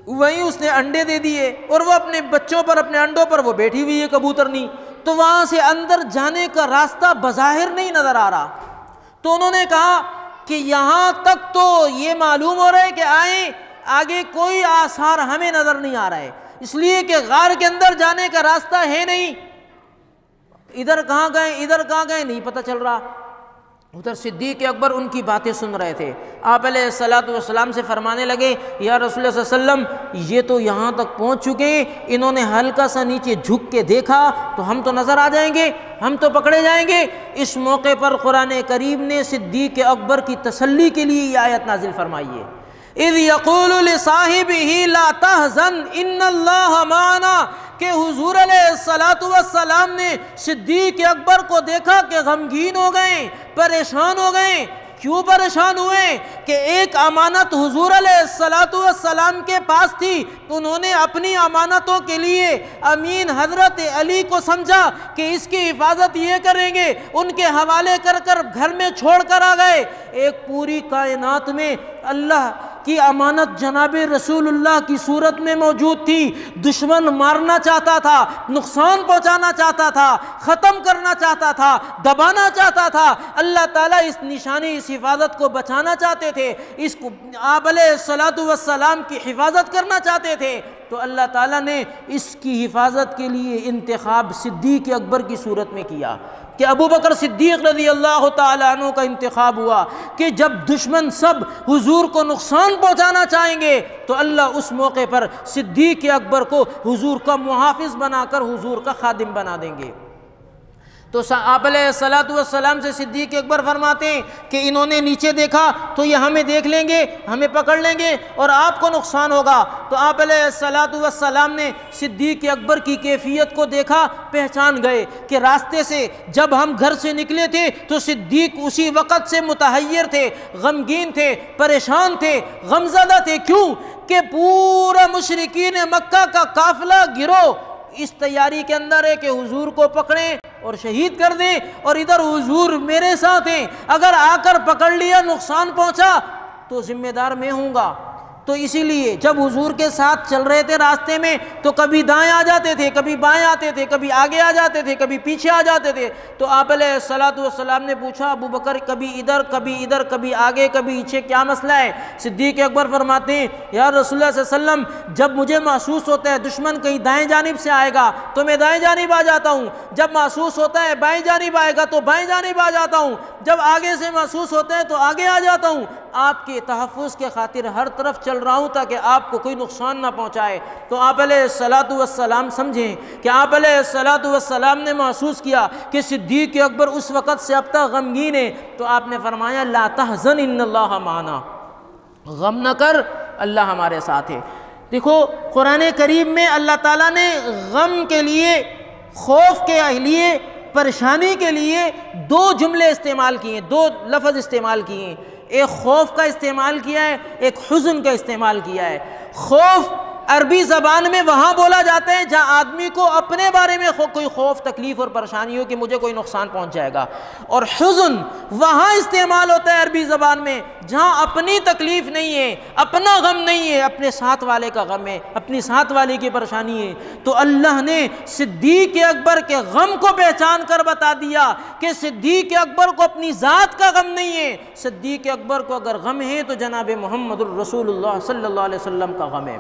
وہیں اس نے انڈے دے دیے اور وہ اپنے بچوں پر، اپنے انڈوں پر وہ بیٹھی ہوئی ہے کبوترنی، تو وہاں سے اندر جانے کا راستہ بظاہر نہیں نظر آ رہا۔ تو انہوں نے کہا کہ یہاں تک تو یہ معلوم ہو رہا ہے کہ آئیں، آگے کوئی آثار ہمیں نظر نہیں آ رہا ہے، اس لیے کہ غار کے اندر جانے کا راستہ ہے نہیں، ادھر کہاں گئے نہیں پتہ چل رہا۔ ادھر صدیق اکبر ان کی باتیں سن رہے تھے، آپ علیہ الصلاۃ والسلام سے فرمانے لگے یا رسول اللہ صلی اللہ علیہ وسلم یہ تو یہاں تک پہنچ چکے ہیں، انہوں نے ہلکا سا نیچے جھک کے دیکھا تو ہم تو نظر آ جائیں گے، ہم تو پکڑے جائیں گے۔ اس موقع پر قرآن کریم نے صدیق اکبر کی تسلی کے لیے یہ آیت نازل فرمائی ہے، اذ یقول لصاحبہ لا تحزن ان اللہ معنا، کہ حضور علیہ الصلاۃ والسلام نے صدیق اکبر کو دیکھا کہ غمگین ہو گئے، پریشان ہو گئے۔ کیوں پریشان ہوئے؟ کہ ایک امانت حضور علیہ الصلاۃ والسلام کے پاس تھی، انہوں نے اپنی امانتوں کے لیے امین حضرت علی کو سمجھا کہ اس کی حفاظت یہ کریں گے، ان کے حوالے کر کر گھر میں چھوڑ کر آ گئے۔ ایک پوری کائنات میں اللہ کی امانت جناب رسول اللہ کی صورت میں موجود تھی، دشمن مارنا چاہتا تھا، نقصان پہنچانا چاہتا تھا، ختم کرنا چاہتا تھا، دبانا چاہتا تھا، اللہ تعالیٰ اس نشانی، اس حفاظت کو بچانا چاہتے تھے، اس کو آپ علیہ الصلاۃ والسلام کی حفاظت کرنا چاہتے تھے، تو اللہ تعالیٰ نے اس کی حفاظت کے لیے انتخاب صدیق اکبر کی صورت میں کیا کہ ابو بکر صدیق رضی اللہ تعالیٰ عنہ کا انتخاب ہوا کہ جب دشمن سب حضور کو نقصان پہنچانا چاہیں گے تو اللہ اس موقع پر صدیق اکبر کو حضور کا محافظ بنا کر حضور کا خادم بنا دیں گے۔ تو آپ علیہ الصلاۃ والسلام سے صدیق اکبر فرماتے ہیں کہ انہوں نے نیچے دیکھا تو یہ ہمیں دیکھ لیں گے، ہمیں پکڑ لیں گے اور آپ کو نقصان ہوگا۔ تو آپ علیہ الصلاۃ والسلام نے صدیق اکبر کی کیفیت کو دیکھا، پہچان گئے کہ راستے سے جب ہم گھر سے نکلے تھے تو صدیق اسی وقت سے متحیر تھے، غمگین تھے، پریشان تھے، غمزدہ تھے۔ کیوں کہ پورا مشرکین مکہ کا قافلہ گروہ اس تیاری کے اندر ہے کہ حضور کو پکڑیں اور شہید کر دیں، اور ادھر حضور میرے ساتھ ہیں، اگر آ کر پکڑ لیا نقصان پہنچا تو ذمہ دار میں ہوں گا۔ تو اسی لیے جب حضور کے ساتھ چل رہے تھے راستے میں تو کبھی دائیں آ جاتے تھے، کبھی بائیں آتے تھے، کبھی آگے آ جاتے تھے، کبھی پیچھے آ جاتے تھے۔ تو آپ علیہ الصلوۃ والسلام نے پوچھا ابو بکر کبھی ادھر کبھی آگے کبھی پیچھے کیا مسئلہ ہے؟ صدیق اکبر فرماتے ہیں یا رسول اللہ صلی اللہ علیہ وسلم جب مجھے محسوس ہوتا ہے دشمن کہیں دائیں جانب سے آئے گا تو میں دائیں جانب آ جاتا ہوں، جب محسوس ہوتا ہے بائیں جانب آئے گا تو بائیں جانب آ جاتا ہوں، جب آگے سے محسوس ہوتا ہے تو آگے آ جاتا ہوں، آپ کے تحفظ کے خاطر ہر طرف چل رہا ہوں تاکہ آپ کو کوئی نقصان نہ پہنچائے۔ تو آپ علیہ الصلوۃ والسلام سمجھیں کہ آپ علیہ الصلوۃ والسلام نے محسوس کیا کہ صدیق اکبر اس وقت سے اب تک غمگین ہے، تو آپ نے فرمایا لا تحزن ان اللہ معنا، غم نہ کر اللہ ہمارے ساتھ ہے۔ دیکھو قرآن کریم میں اللہ تعالیٰ نے غم کے لیے، خوف کے لیے، پریشانی کے لیے دو جملے استعمال کیے، دو لفظ استعمال کیے ہیں، ایک خوف کا استعمال کیا ہے، ایک حزن کا استعمال کیا ہے۔ خوف عربی زبان میں وہاں بولا جاتا ہے جہاں آدمی کو اپنے بارے میں کوئی خوف تکلیف اور پریشانی ہو کہ مجھے کوئی نقصان پہنچ جائے گا، اور حزن وہاں استعمال ہوتا ہے عربی زبان میں جہاں اپنی تکلیف نہیں ہے، اپنا غم نہیں ہے، اپنے ساتھ والے کا غم ہے، اپنی ساتھ والے کی پریشانی ہے۔ تو اللہ نے صدیق اکبر کے غم کو پہچان کر بتا دیا کہ صدیق اکبر کو اپنی ذات کا غم نہیں ہے، صدیق اکبر کو اگر غم ہے تو جناب محمد الرسول اللہ صلی اللہ علیہ وسلم کا غم ہے۔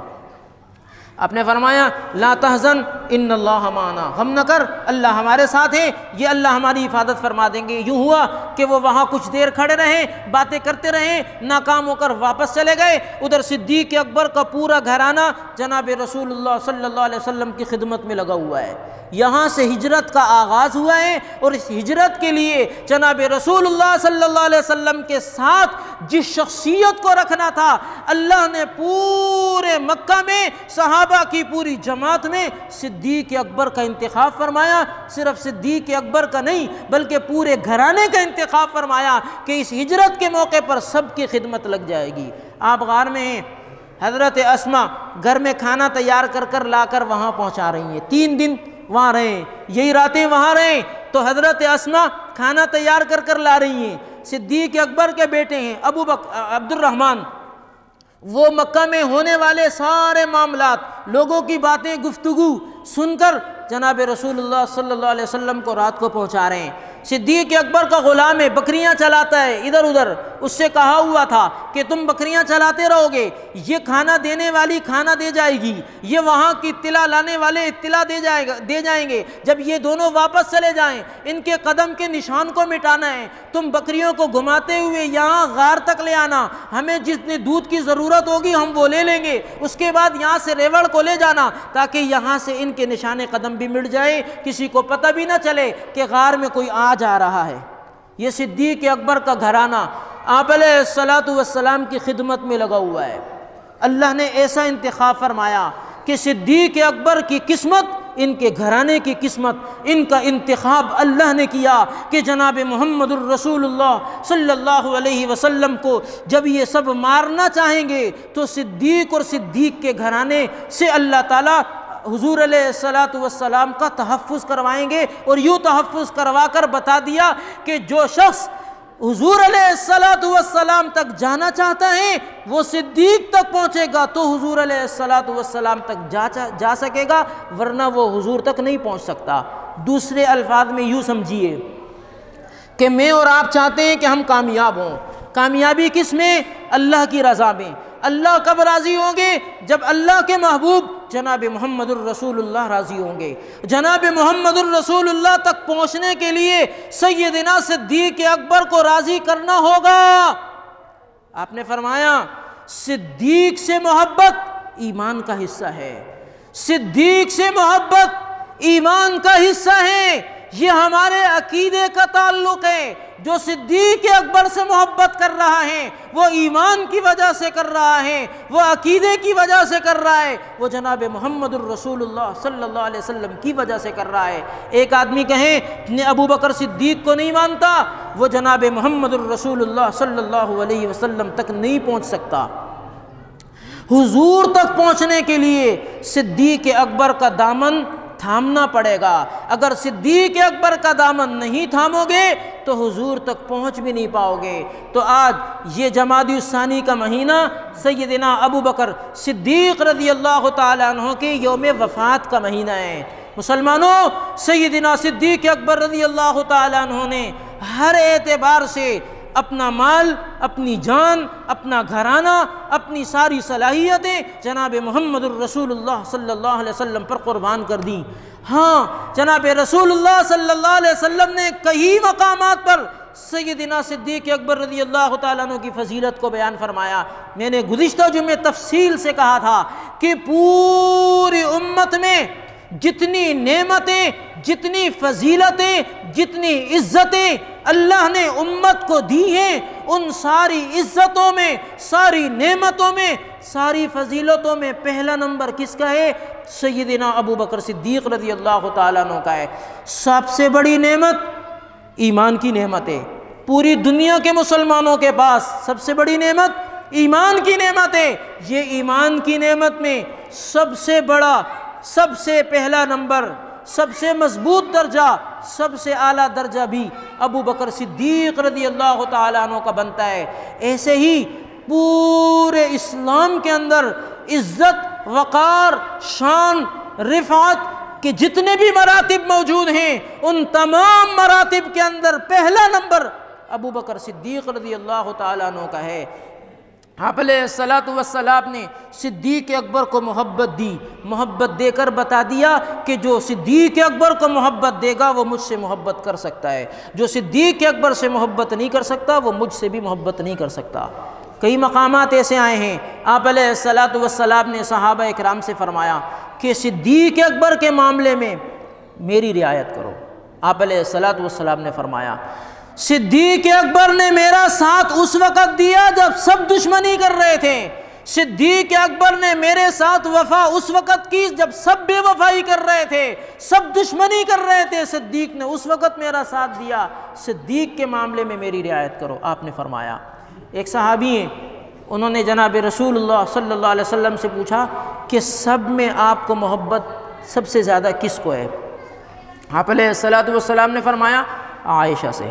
آپ نے فرمایا لا تحزن ان اللہ معنا، غم نہ کر اللہ ہمارے ساتھ ہے، یہ اللہ ہماری حفاظت فرما دیں گے۔ یوں ہوا کہ وہ وہاں کچھ دیر کھڑے رہے، باتیں کرتے رہے، ناکام ہو کر واپس چلے گئے۔ ادھر صدیق اکبر کا پورا گھرانہ جناب رسول اللہ صلی اللہ علیہ وسلم کی خدمت میں لگا ہوا ہے۔ یہاں سے ہجرت کا آغاز ہوا ہے، اور اس ہجرت کے لیے جناب رسول اللہ صلی اللہ علیہ وسلم کے ساتھ جس شخصیت کو رکھنا تھا، اللہ نے پورے مکہ میں صحابہ کی پوری جماعت میں صدیق اکبر کا انتخاب فرمایا۔ صرف صدیق اکبر کا نہیں بلکہ پورے گھرانے کا انتخاب فرمایا کہ اس ہجرت کے موقع پر سب کی خدمت لگ جائے گی۔ آپ غار میں ہیں، حضرت اسما گھر میں کھانا تیار کر لا کر وہاں پہنچا رہی ہیں، 3 دن وہاں رہیں، یہی راتیں وہاں رہیں، تو حضرت اسما کھانا تیار کر لا رہی ہیں۔ صدیق اکبر کے بیٹے ہیں ابو بکر عبد الرحمن، وہ مکہ میں ہونے والے سارے معاملات، لوگوں کی باتیں، گفتگو سن کر جناب رسول اللہ صلی اللہ علیہ وسلم کو رات کو پہنچا رہے ہیں۔ صدیق اکبر کا غلام ہے، بکریاں چلاتا ہے ادھر ادھر، اس سے کہا ہوا تھا کہ تم بکریاں چلاتے رہو گے، یہ کھانا دینے والی کھانا دے جائے گی، یہ وہاں کی اطلاع لانے والے اطلاع دے جائیں گے، جب یہ دونوں واپس چلے جائیں ان کے قدم کے نشان کو مٹانا ہے، تم بکریوں کو گھماتے ہوئے یہاں غار تک لے آنا، ہمیں جتنے دودھ کی ضرورت ہوگی ہم وہ لے لیں گے، اس کے بعد یہاں سے ریوڑ کو لے جانا تاکہ یہاں سے ان کے نشان قدم بھی مٹ جائے، کسی کو پتہ بھی نہ چلے کہ غار میں کوئی آ جا رہا ہے۔ یہ صدیق اکبر کا گھرانہ آپ علیہ الصلوۃ والسلام کی خدمت میں لگا ہوا ہے۔ اللہ نے ایسا انتخاب فرمایا کہ صدیق اکبر کی قسمت، ان کے گھرانے کی قسمت، ان کا انتخاب اللہ نے کیا کہ جناب محمد الرسول اللہ صلی اللہ علیہ وسلم کو جب یہ سب مارنا چاہیں گے تو صدیق اور صدیق کے گھرانے سے اللہ تعالیٰ حضور علیہ الصلوۃ والسلام کا تحفظ کروائیں گے، اور یوں تحفظ کروا کر بتا دیا کہ جو شخص حضور علیہ الصلوۃ والسلام تک جانا چاہتا ہے وہ صدیق تک پہنچے گا تو حضور علیہ الصلوۃ والسلام تک جا سکے گا، ورنہ وہ حضور تک نہیں پہنچ سکتا۔ دوسرے الفاظ میں یوں سمجھیے کہ میں اور آپ چاہتے ہیں کہ ہم کامیاب ہوں، کامیابی کس میں؟ اللہ کی رضا میں۔ اللہ کب راضی ہوں گے؟ جب اللہ کے محبوب جناب محمد الرسول اللہ راضی ہوں گے۔ جناب محمد الرسول اللہ تک پہنچنے کے لیے سیدنا صدیق اکبر کو راضی کرنا ہوگا۔ آپ نے فرمایا صدیق سے محبت ایمان کا حصہ ہے، صدیق سے محبت ایمان کا حصہ ہے، یہ ہمارے عقیدے کا تعلق ہے۔ جو صدیق اکبر سے محبت کر رہا ہے وہ ایمان کی وجہ سے کر رہا ہے، وہ عقیدے کی وجہ سے کر رہا ہے، وہ جناب محمد الرسول اللہ صلی اللہ علیہ وسلم کی وجہ سے کر رہا ہے۔ ایک آدمی کہیں نے ابو بکر صدیق کو نہیں مانتا، وہ جناب محمد الرسول اللہ صلی اللہ علیہ وسلم تک نہیں پہنچ سکتا۔ حضور تک پہنچنے کے لیے صدیق اکبر کا دامن تھامنا پڑے گا۔ اگر صدیق اکبر کا دامن نہیں تھامو گے تو حضور تک پہنچ بھی نہیں پاؤ گے۔ تو آج یہ جمادی الثانی کا مہینہ سیدنا ابو بکر صدیق رضی اللہ تعالیٰ عنہ کے یوم وفات کا مہینہ ہے۔ مسلمانوں، سیدنا صدیق اکبر رضی اللہ تعالیٰ عنہ نے ہر اعتبار سے اپنا مال، اپنی جان، اپنا گھرانہ، اپنی ساری صلاحیتیں جناب محمد الرسول اللہ صلی اللہ علیہ وسلم پر قربان کر دیں۔ ہاں، جناب رسول اللہ صلی اللہ علیہ وسلم نے کئی مقامات پر سیدنا صدیق اکبر رضی اللہ تعالیٰ عنہ کی فضیلت کو بیان فرمایا۔ میں نے گزشتہ جمعے تفصیل سے کہا تھا کہ پوری امت میں جتنی نعمتیں، جتنی فضیلتیں، جتنی عزتیں اللہ نے امت کو دی ہیں، ان ساری عزتوں میں، ساری نعمتوں میں، ساری فضیلتوں میں پہلا نمبر کس کا ہے؟ سیدنا ابو بکر صدیق رضی اللہ تعالیٰ عنہ کا ہے۔ سب سے بڑی نعمت ایمان کی نعمت ہے۔ پوری دنیا کے مسلمانوں کے پاس سب سے بڑی نعمت ایمان کی نعمت ہے۔ یہ ایمان کی نعمت میں سب سے بڑا، سب سے پہلا نمبر، سب سے مضبوط درجہ، سب سے اعلیٰ درجہ بھی ابو بکر صدیق رضی اللہ تعالیٰ عنہ کا بنتا ہے۔ ایسے ہی پورے اسلام کے اندر عزت، وقار، شان، رفعت کے جتنے بھی مراتب موجود ہیں، ان تمام مراتب کے اندر پہلا نمبر ابو بکر صدیق رضی اللہ تعالیٰ عنہ کا ہے۔ آپ علیہ الصلاۃ والسلام نے صدیق اکبر کو محبت دی، محبت دے کر بتا دیا کہ جو صدیق اکبر کو محبت دے گا وہ مجھ سے محبت کر سکتا ہے، جو صدیق اکبر سے محبت نہیں کر سکتا وہ مجھ سے بھی محبت نہیں کر سکتا۔ کئی مقامات ایسے آئے ہیں، آپ علیہ الصلاۃ والسلام نے صحابہ اکرام سے فرمایا کہ صدیق اکبر کے معاملے میں میری رعایت کرو۔ آپ علیہ الصلاۃ والسلام نے فرمایا صدیق اکبر نے میرا ساتھ اس وقت دیا جب سب دشمنی کر رہے تھے، صدیق اکبر نے میرے ساتھ وفا اس وقت کی جب سب بے وفائی کر رہے تھے، سب دشمنی کر رہے تھے، صدیق نے اس وقت میرا ساتھ دیا، صدیق کے معاملے میں میری رعایت کرو۔ آپ نے فرمایا، ایک صحابی ہیں، انہوں نے جناب رسول اللہ صلی اللہ علیہ وسلم سے پوچھا کہ سب میں آپ کو محبت سب سے زیادہ کس کو ہے؟ آپ علیہ الصلاۃ والسلام نے فرمایا عائشہ سے۔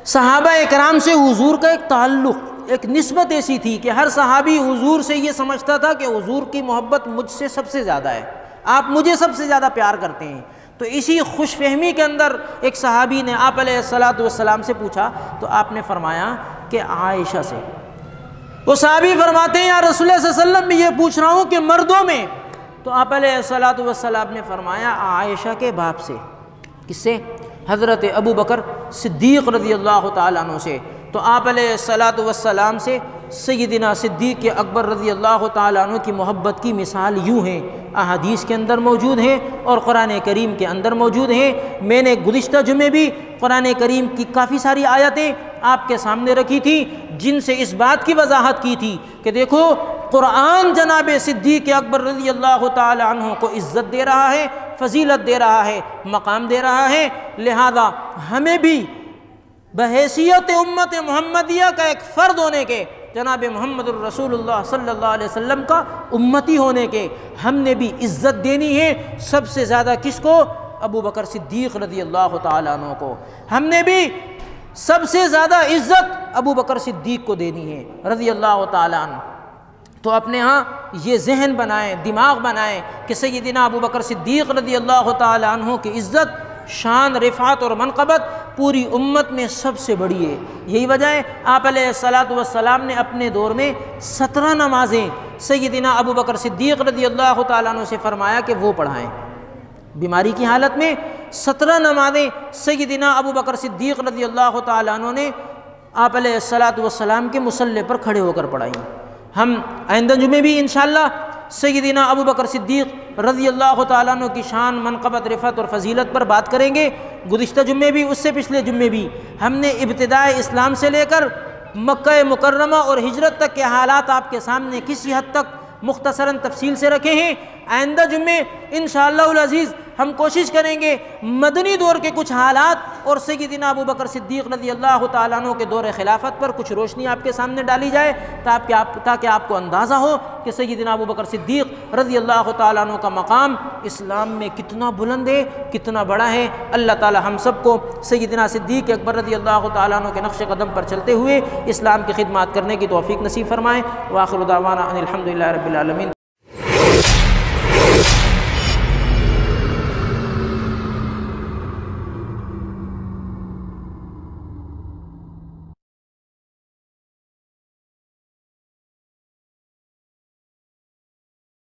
صحابہ اکرام سے حضور کا ایک تعلق، ایک نسبت ایسی تھی کہ ہر صحابی حضور سے یہ سمجھتا تھا کہ حضور کی محبت مجھ سے سب سے زیادہ ہے، آپ مجھے سب سے زیادہ پیار کرتے ہیں۔ تو اسی خوش فہمی کے اندر ایک صحابی نے آپ علیہ الصلاۃ والسلام سے پوچھا تو آپ نے فرمایا کہ عائشہ سے۔ وہ صحابی فرماتے ہیں یا رسول اللہ صلی اللہ علیہ وسلم میں یہ پوچھ رہا ہوں کہ مردوں میں؟ تو آپ علیہ الصلاۃ والسلام نے فرمایا عائشہ کے باپ سے۔ کس سے؟ حضرت ابو بکر صدیق رضی اللہ تعالیٰ عنہ سے۔ تو آپ علیہ الصلاۃ والسلام سے سیدنا صدیق اکبر رضی اللہ تعالیٰ عنہ کی محبت کی مثال یوں ہے، احادیث کے اندر موجود ہے اور قرآن کریم کے اندر موجود ہے۔ میں نے گزشتہ جمعے بھی قرآن کریم کی کافی ساری آیتیں آپ کے سامنے رکھی تھی جن سے اس بات کی وضاحت کی تھی کہ دیکھو قرآن جناب صدیق اکبر رضی اللہ تعالیٰ عنہ کو عزت دے رہا ہے، فضیلت دے رہا ہے، مقام دے رہا ہے، لہذا ہمیں بھی بحیثیت امت محمدیہ کا ایک فرد ہونے کے، جناب محمد الرسول اللہ صلی اللہ علیہ وسلم کا امتی ہونے کے، ہم نے بھی عزت دینی ہے سب سے زیادہ کس کو؟ ابو بکر صدیق رضی اللہ تعالیٰ عنہ کو۔ ہم نے بھی سب سے زیادہ عزت ابو بکر صدیق کو دینی ہے رضی اللہ تعالیٰ عنہ۔ تو اپنے ہاں یہ ذہن بنائیں، دماغ بنائیں کہ سیدنا ابو بکر صدیق رضی اللہ تعالیٰ عنہ کی عزت، شان، رفعت اور منقبت پوری امت میں سب سے بڑی ہے۔ یہی وجہ ہے آپ علیہ الصلاۃ والسلام نے اپنے دور میں 17 نمازیں سیدنا ابو بکر صدیق رضی اللہ تعالیٰ عنہ سے فرمایا کہ وہ پڑھائیں۔ بیماری کی حالت میں 17 نمازیں سیدنا ابو بکر صدیق رضی اللہ تعالیٰ عنہ نے آپ علیہ الصلاۃ والسلام کے مصلی پر کھڑے ہو کر پڑھائیں۔ ہم آئندہ جمعے بھی انشاءاللہ سیدنا ابو بکر صدیق رضی اللہ تعالیٰ عنہ کی شان، منقبت، رفعت اور فضیلت پر بات کریں گے۔ گزشتہ جمعے بھی، اس سے پچھلے جمعے بھی ہم نے ابتدائے اسلام سے لے کر مکہ مکرمہ اور ہجرت تک کے حالات آپ کے سامنے کسی حد تک مختصراً تفصیل سے رکھے ہیں۔ آئندہ جمعے انشاءاللہ العزیز ہم کوشش کریں گے مدنی دور کے کچھ حالات اور سیدنا ابو بکر صدیق رضی اللہ تعالیٰ عنہ کے دور خلافت پر کچھ روشنی آپ کے سامنے ڈالی جائے تاکہ آپ کو اندازہ ہو کہ سیدنا ابو بکر صدیق رضی اللہ تعالیٰ عنہ کا مقام اسلام میں کتنا بلند ہے، کتنا بڑا ہے۔ اللہ تعالیٰ ہم سب کو سیدنا صدیق اکبر رضی اللہ تعالیٰ عنہ کے نقش قدم پر چلتے ہوئے اسلام کی خدمات کرنے کی توفیق نصیب فرمائے۔ وآخر دعوانا ان الحمد للہ رب العالمین۔